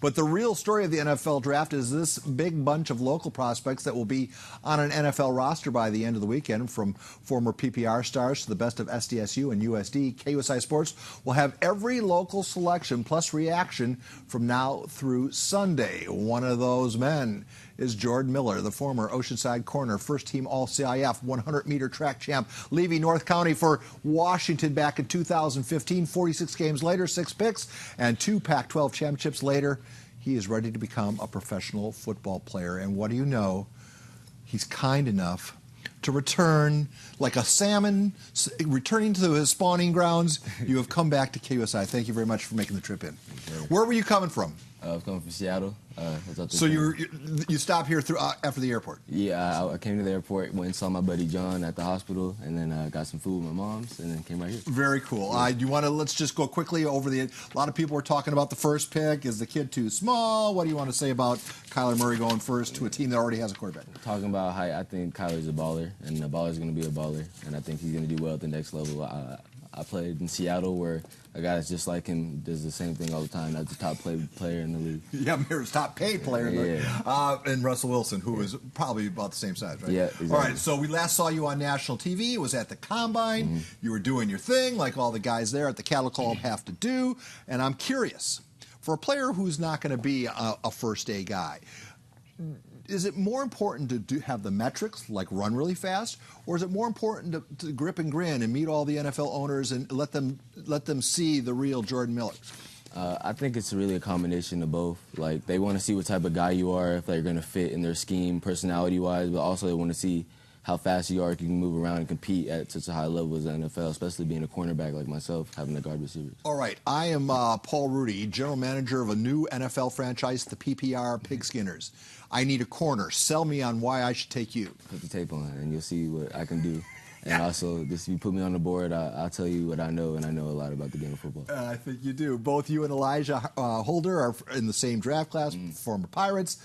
But the real story of the NFL draft is this big bunch of local prospects that will be on an NFL roster by the end of the weekend, from former PPR stars to the best of SDSU and USD. KUSI Sports will have every local selection plus reaction from now through Sunday. One of those men is Jordan Miller, the former Oceanside corner, first-team All-CIF 100-meter track champ, leaving North County for Washington back in 2015. 46 games later, 6 picks, and 2 Pac-12 championships later, he is ready to become a professional football player. And what do you know? He's kind enough to return like a salmon returning to his spawning grounds. You have come back to KUSI. Thank you very much for making the trip in. Where were you coming from? I was coming from Seattle. So you stopped here after the airport? Yeah, I came to the airport, went and saw my buddy John at the hospital, and then got some food with my mom's, and then came right here. Very cool. Let's just go quickly over a lot of people were talking about the first pick. Is the kid too small? What do you want to say about Kyler Murray going first to a team that already has a quarterback? Talking about height, I think Kyler's a baller, and a baller's going to be a baller, and I think he's going to do well at the next level. I played in Seattle, where a guy that's just like him does the same thing all the time. That's the top player in the league. Yeah, Mirror's top paid player in the league. And Russell Wilson, who is probably about the same size, right? Yeah, exactly. All right, so we last saw you on national TV. It was at the Combine. Mm-hmm. You were doing your thing like all the guys there at the Cattle Club have to do. And I'm curious, for a player who's not going to be a first-day guy, is it more important to have the metrics, like run really fast, or is it more important to grip and grin and meet all the NFL owners and let them see the real Jordan Miller? I think it's really a combination of both. Like, they want to see what type of guy you are, if they're going to fit in their scheme personality-wise, but also they want to see how fast you are, if you can move around and compete at such a high level as the NFL, especially being a cornerback like myself, having a guard receiver. All right, I am Paul Rudy, general manager of a new NFL franchise, the PPR Pigskinners. I need a corner. Sell me on why I should take you. Put the tape on, and you'll see what I can do. And also, if you put me on the board, I'll tell you what I know, and I know a lot about the game of football. I think you do. Both you and Elijah Holder are in the same draft class, former Pirates,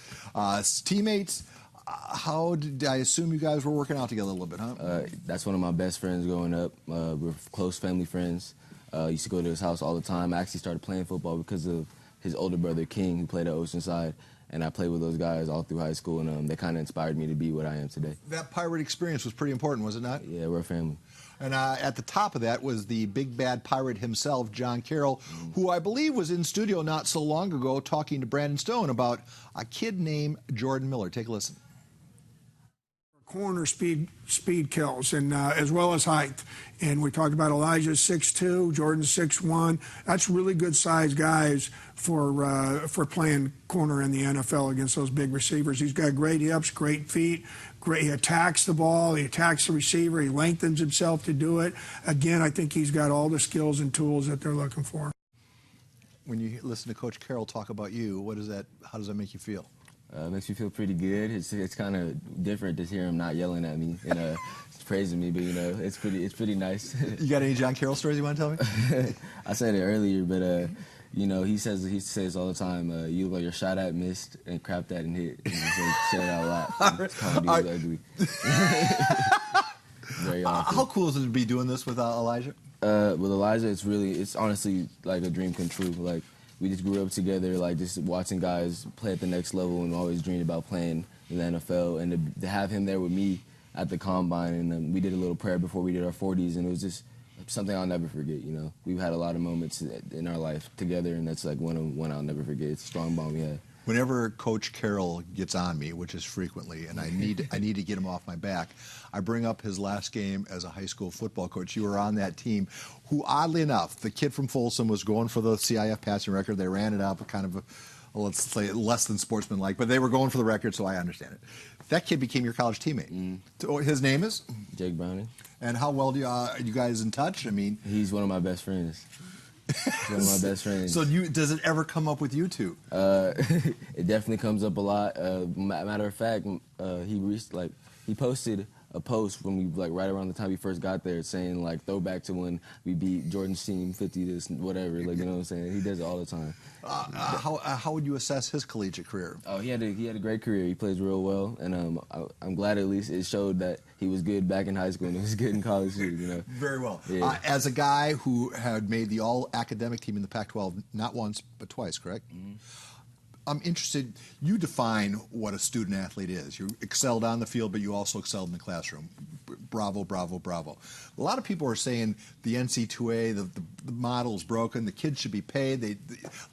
teammates. I assume you guys were working out together a little bit, huh? That's one of my best friends growing up. We're close family friends. Used to go to his house all the time. I actually started playing football because of his older brother, King, who played at Oceanside. And I played with those guys all through high school, and they kind of inspired me to be what I am today. That Pirate experience was pretty important, was it not? Yeah, we're a family. And at the top of that was the big bad Pirate himself, John Carroll, who I believe was in studio not so long ago talking to Brandon Stone about a kid named Jordan Miller. Take a listen. Corner speed kills, and as well as height. And we talked about Elijah's 6'2", Jordan's 6'1". That's really good sized guys for playing corner in the NFL against those big receivers. He's got great hips, great feet. He attacks the ball, he attacks the receiver, he lengthens himself to do it. Again, I think he's got all the skills and tools that they're looking for. When you listen to Coach Carroll talk about you, how does that make you feel? It makes me feel pretty good. It's kind of different to hear him not yelling at me and praising me, but it's pretty nice. You got any John Carroll stories you want to tell me? I said it earlier, but he says all the time, you look like you're shot at, missed, and crapped at and hit. And he said it out loud. Comedy is ugly. Very often. How cool is it to be doing this with Elijah? With Elijah, it's honestly like a dream come true. Like, we just grew up together, like just watching guys play at the next level, and always dreamed about playing in the NFL. And to have him there with me at the Combine, and we did a little prayer before we did our 40s, and it was just something I'll never forget. We've had a lot of moments in our life together, and that's like one I'll never forget. It's a strong bond we had. Whenever Coach Carroll gets on me, which is frequently, and I need to get him off my back, I bring up his last game as a high school football coach. You were on that team, who, oddly enough, the kid from Folsom was going for the CIF passing record. They ran it up, kind of, let's say, less than sportsmanlike, but they were going for the record, so I understand it. That kid became your college teammate. His name is? Jake Browning. And how well are you guys in touch? I mean, he's one of my best friends. One of my best friends. So does it ever come up with you two? It definitely comes up a lot. Matter of fact, he posted a post when we right around the time we first got there, saying throwback to when we beat Jordan's team 50 this whatever. You know what I'm saying? He does it all the time. How would you assess his collegiate career? Oh, he had a great career. He plays real well, and I'm glad at least it showed that he was good back in high school and he was good in college too. Very well. Yeah. As a guy who had made the all-academic team in the Pac-12 not once but twice, correct? I'm interested, you define what a student athlete is. You excelled on the field, but you also excelled in the classroom. Bravo, bravo, bravo. A lot of people are saying the NC2A, the model is broken, the kids should be paid.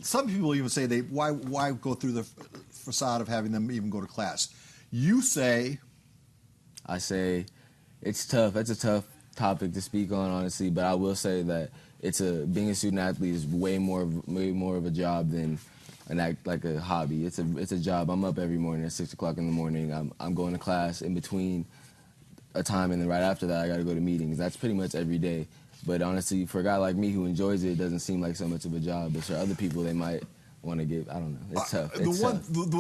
Some people even say, why go through the facade of having them even go to class? You say... I say it's tough. That's a tough topic to speak on, honestly, but I will say that being a student athlete is way more of a job than like a hobby. It's a job. I'm up every morning at 6 o'clock in the morning. I'm going to class in between a time, and then right after that I got to go to meetings. That's pretty much every day. But honestly, for a guy like me who enjoys it doesn't seem like so much of a job. But for other people, they might want to give. I don't know. It's tough. The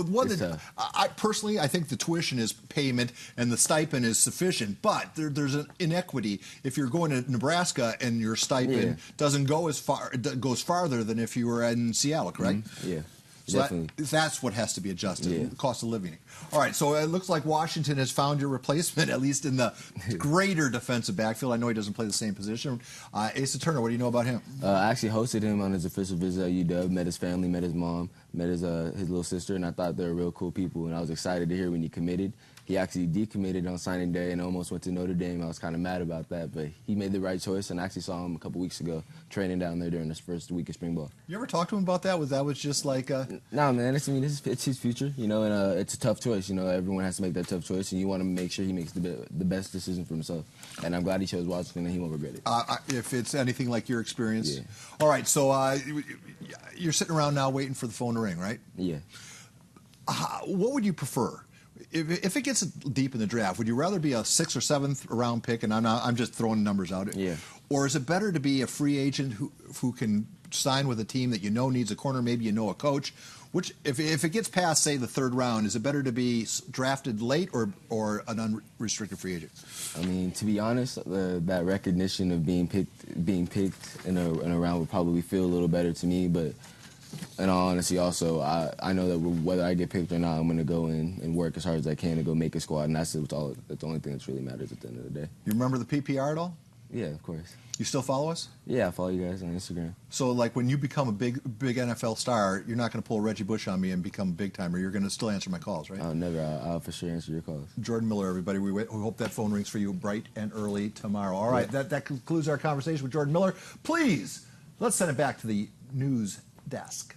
one that I personally, I think the tuition is payment and the stipend is sufficient. But there's an inequity if you're going to Nebraska and your stipend doesn't go as far, it goes farther than if you were in Seattle, correct? Mm-hmm. Yeah. So that's what has to be adjusted, the cost of living. All right, so it looks like Washington has found your replacement, at least in the greater defensive backfield. I know he doesn't play the same position. Asa Turner, what do you know about him? I actually hosted him on his official visit at UW, met his family, met his mom, met his little sister, and I thought they were real cool people, and I was excited to hear when he committed. He actually decommitted on signing day and almost went to Notre Dame. I was kind of mad about that, but he made the right choice, and I actually saw him a couple weeks ago training down there during his first week of spring ball. You ever talk to him about that? Was just like... Nah, man, it's his future, you know, and it's a tough choice. You know, everyone has to make that tough choice, and you want to make sure he makes the best decision for himself. And I'm glad he chose Washington, and he won't regret it. If it's anything like your experience. Yeah. All right, so you're sitting around now waiting for the phone to ring, right? Yeah. What would you prefer? If it gets deep in the draft, would you rather be a 6th or 7th round pick? And I'm just throwing numbers out. Yeah. Or is it better to be a free agent who can sign with a team that you know needs a corner, maybe you know a coach? Which, if it gets past, say, the 3rd round, is it better to be drafted late or an unrestricted free agent? I mean, to be honest, that recognition of being picked in a round would probably feel a little better to me, but. In all honesty, also, I know that whether I get picked or not, I'm going to go in and work as hard as I can to go make a squad, and that's the only thing that really matters at the end of the day. You remember the PPR at all? Yeah, of course. You still follow us? Yeah, I follow you guys on Instagram. So, like, when you become a big NFL star, you're not going to pull Reggie Bush on me and become a big-timer. You're going to still answer my calls, right? I'll never. I'll for sure answer your calls. Jordan Miller, everybody. We hope that phone rings for you bright and early tomorrow. All right, that concludes our conversation with Jordan Miller. Please, let's send it back to the news desk.